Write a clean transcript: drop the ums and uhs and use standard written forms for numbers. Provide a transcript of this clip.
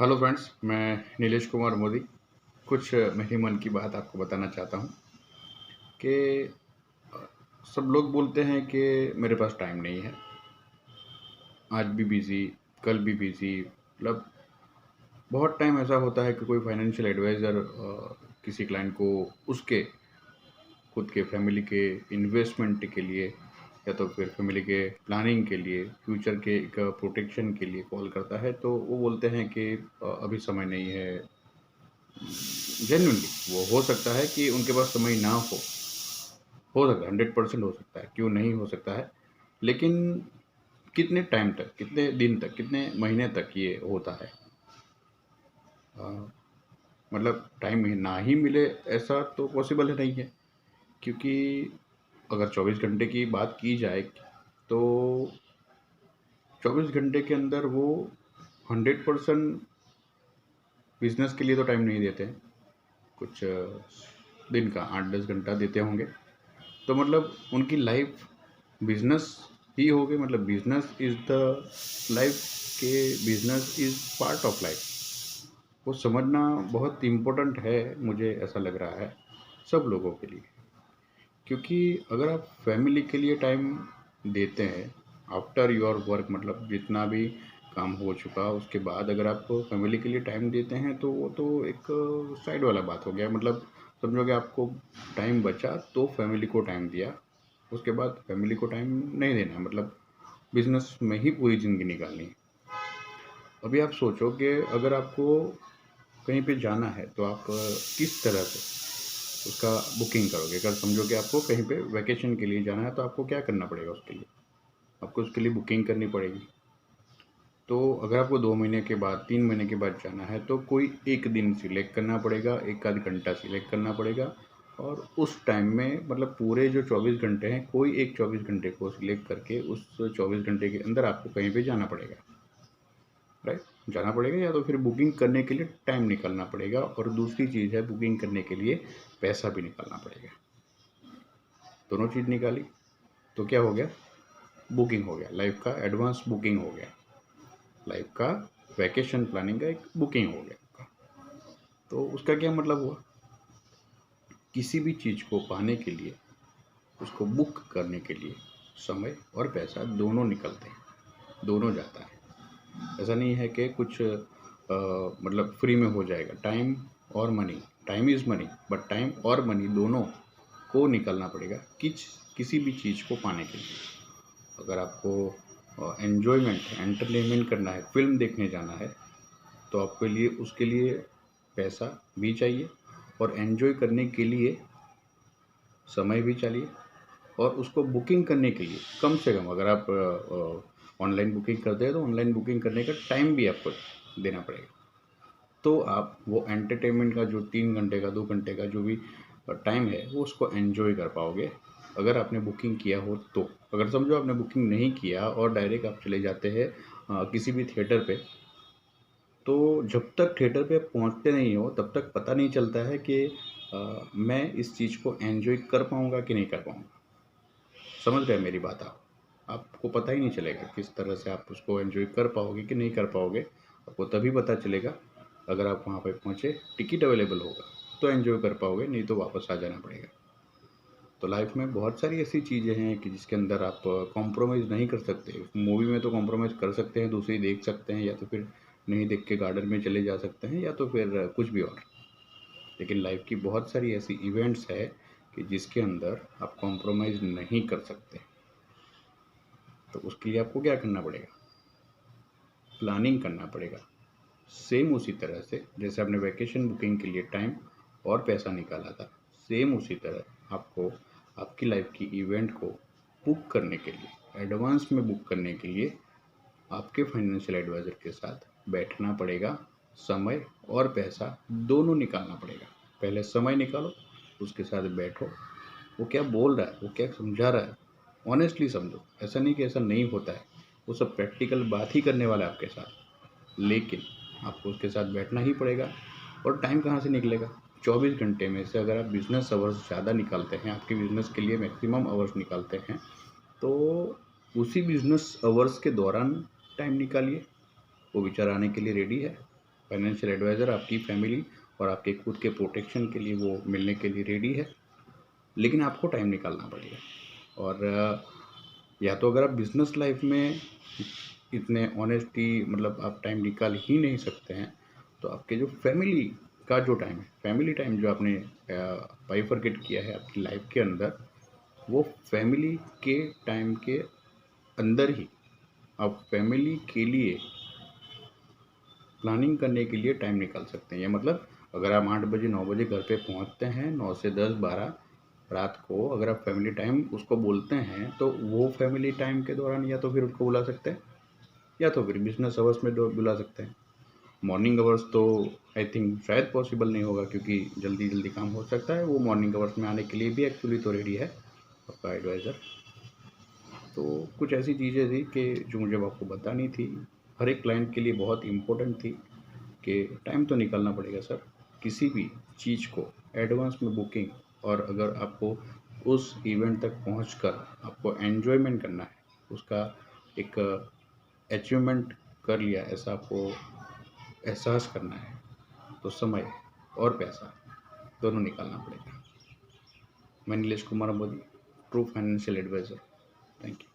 Hello friends, मैं नीलेश कुमार मोदी। कुछ मेरे मन की बात आपको बताना चाहता हूँ कि अ, सब लोग बोलते हैं कि मेरे पास टाइम नहीं है, आज भी बिज़ी, कल भी बिज़ी। मतलब बहुत टाइम ऐसा होता है कि कोई फाइनेंशियल एडवाइज़र किसी क्लाइंट को उसके खुद के फैमिली के इन्वेस्टमेंट के लिए या तो फिर फैमिली के प्लानिंग के लिए, फ्यूचर के एक प्रोटेक्शन के लिए कॉल करता है, तो वो बोलते हैं कि अभी समय नहीं है। जेन्युइनली वो हो सकता है कि उनके पास समय ना हो सकता है, 100% हो सकता है, क्यों नहीं हो सकता है। लेकिन कितने टाइम तक, कितने दिन तक, कितने महीने तक ये होता है? अ, मतलब टाइम ना ही मिले ऐसा तो पॉसिबल ही नहीं है, क्योंकि अगर 24 घंटे की बात की जाए तो 24 घंटे के अंदर वो 100% बिजनेस के लिए तो टाइम नहीं देते हैं। कुछ दिन का 8-10 घंटा देते होंगे, तो मतलब उनकी लाइफ बिजनेस ही हो गई। मतलब बिजनेस इज द लाइफ, के business is part of life. वो समझना बहुत इम्पोर्टेंट है, मुझे ऐसा लग रहा है सब लोगों के लिए। क्योंकि अगर आप फैमिली के लिए टाइम देते हैं आफ्टर योर वर्क, मतलब जितना भी काम हो चुका उसके बाद अगर आप फैमिली के लिए टाइम देते हैं, तो वो तो एक साइड वाला बात हो गया। मतलब समझोगे आपको टाइम बचा तो फैमिली को टाइम दिया, उसके बाद फैमिली को टाइम नहीं देना है, मतलब बिजनेस में ही पूरी ज़िंदगी निकालनी है। अभी आप सोचो कि अगर आपको कहीं पे जाना है तो आप किस तरह से उसका बुकिंग करोगे? अगर समझो कि आपको कहीं पे वैकेशन के लिए जाना है, तो आपको क्या करना पड़ेगा उसके लिए? आपको उसके लिए बुकिंग करनी पड़ेगी। तो अगर आपको 2 महीने के बाद, 3 महीने के बाद जाना है, तो कोई एक दिन सिलेक्ट करना पड़ेगा, एक आध घंटा सिलेक्ट करना पड़ेगा, और उस टाइम में मतलब पूरे जो 24 घंटे हैं, कोई एक 24 घंटे को सिलेक्ट करके उस 24 घंटे के अंदर आपको कहीं पे जाना पड़ेगा, राइट? जाना पड़ेगा, या तो फिर बुकिंग करने के लिए टाइम निकालना पड़ेगा, और दूसरी चीज़ है बुकिंग करने के लिए पैसा भी निकालना पड़ेगा। दोनों चीज़ निकाली तो क्या हो गया? बुकिंग हो गया, लाइफ का एडवांस बुकिंग हो गया, लाइफ का वैकेशन प्लानिंग का एक बुकिंग हो गया। तो उसका क्या मतलब हुआ? किसी भी चीज़ को पाने के लिए, उसको बुक करने के लिए समय और पैसा दोनों निकलते हैं, दोनों जाता है। ऐसा नहीं है कि कुछ मतलब फ्री में हो जाएगा। टाइम और money, time is money, but time और मनी दोनों को निकालना पड़ेगा किसी भी चीज़ को पाने के लिए। अगर आपको एन्जॉयमेंट, एंटरटेनमेंट करना है, फ़िल्म देखने जाना है, तो आपके लिए उसके लिए पैसा भी चाहिए, और एन्जॉय करने के लिए समय भी चाहिए, और उसको बुकिंग करने के लिए कम से कम अगर आप ऑनलाइन बुकिंग करते हैं तो ऑनलाइन बुकिंग करने का टाइम भी आपको देना पड़ेगा। तो आप वो एंटरटेनमेंट का जो 3 घंटे का, 2 घंटे का जो भी टाइम है, वो उसको एन्जॉय कर पाओगे अगर आपने बुकिंग किया हो तो। अगर समझो आपने बुकिंग नहीं किया और डायरेक्ट आप चले जाते हैं किसी भी थिएटर पे, तो जब तक थिएटर पे पहुंचते नहीं हो तब तक पता नहीं चलता है कि मैं इस चीज़ को एन्जॉय कर पाऊँगा कि नहीं कर पाऊँगा। समझ रहे हैं मेरी बात आप? आपको पता ही नहीं चलेगा किस तरह से आप उसको एन्जॉय कर पाओगे कि नहीं कर पाओगे। आपको तभी पता चलेगा अगर आप वहाँ पे पहुँचे, टिकट अवेलेबल होगा तो एन्जॉय कर पाओगे, नहीं तो वापस आ जाना पड़ेगा। तो लाइफ में बहुत सारी ऐसी चीज़ें हैं कि जिसके अंदर आप कॉम्प्रोमाइज़ नहीं कर सकते। मूवी में तो कॉम्प्रोमाइज़ कर सकते हैं, दूसरी देख सकते हैं, या तो फिर नहीं देख के गार्डन में चले जा सकते हैं, या तो फिर कुछ भी और। लेकिन लाइफ की बहुत सारी ऐसी इवेंट्स है कि जिसके अंदर आप कॉम्प्रोमाइज़ नहीं कर सकते। तो उसके लिए आपको क्या करना पड़ेगा? प्लानिंग करना पड़ेगा। सेम उसी तरह से जैसे आपने वैकेशन बुकिंग के लिए टाइम और पैसा निकाला था, सेम उसी तरह आपको आपकी लाइफ की इवेंट को बुक करने के लिए, एडवांस में बुक करने के लिए आपके फाइनेंशियल एडवाइज़र के साथ बैठना पड़ेगा। समय और पैसा दोनों निकालना पड़ेगा। पहले समय निकालो, उसके साथ बैठो, वो क्या बोल रहा है, वो क्या समझा रहा है, ऑनेस्टली समझो। ऐसा नहीं कि ऐसा नहीं होता है, वो सब प्रैक्टिकल बात ही करने वाला है आपके साथ, लेकिन आपको उसके साथ बैठना ही पड़ेगा। और टाइम कहाँ से निकलेगा? 24 घंटे में से अगर आप बिज़नेस आवर्स ज़्यादा निकालते हैं, आपके बिज़नेस के लिए मैक्सिमम आवर्स निकालते हैं, तो उसी बिज़नेस आवर्स के दौरान टाइम निकालिए। वो बेचारा आने के लिए रेडी है, फाइनेंशियल एडवाइज़र आपकी फैमिली और आपके खुद के प्रोटेक्शन के लिए वो मिलने के लिए रेडी है, लेकिन आपको टाइम निकालना पड़ेगा। और या तो अगर आप बिज़नेस लाइफ में इतने ऑनेस्टी मतलब आप टाइम निकाल ही नहीं सकते हैं, तो आपके जो फैमिली का जो टाइम है, फैमिली टाइम जो आपने बाइफरकेट किया है आपकी लाइफ के अंदर, वो फैमिली के टाइम के अंदर ही आप फैमिली के लिए प्लानिंग करने के लिए टाइम निकाल सकते हैं। या मतलब अगर आप 8 बजे 9 बजे घर पे पहुंचते हैं, 9 से 10 12 रात को अगर आप फैमिली टाइम उसको बोलते हैं, तो वो फैमिली टाइम के दौरान या तो फिर उनको बुला सकते हैं या तो फिर बिजनेस आवर्स में बुला सकते हैं। मॉर्निंग आवर्स तो आई थिंक शायद पॉसिबल नहीं होगा, क्योंकि जल्दी जल्दी काम हो सकता है। वो मॉर्निंग आवर्स में आने के लिए भी एक्चुअली तो रेडी है आपका एडवाइज़र। तो कुछ ऐसी चीज़ें थी कि जो मुझे आपको बतानी थी, हर एक क्लाइंट के लिए बहुत इम्पोर्टेंट थी कि टाइम तो निकालना पड़ेगा सर, किसी भी चीज़ को एडवांस में बुकिंग। और अगर आपको उस इवेंट तक पहुंचकर आपको एन्जॉयमेंट करना है, उसका एक अचीवमेंट कर लिया ऐसा आपको एहसास करना है, तो समय और पैसा दोनों निकालना पड़ेगा। मैं Nilesh Kumar Modi, true financial adviser. Thank you.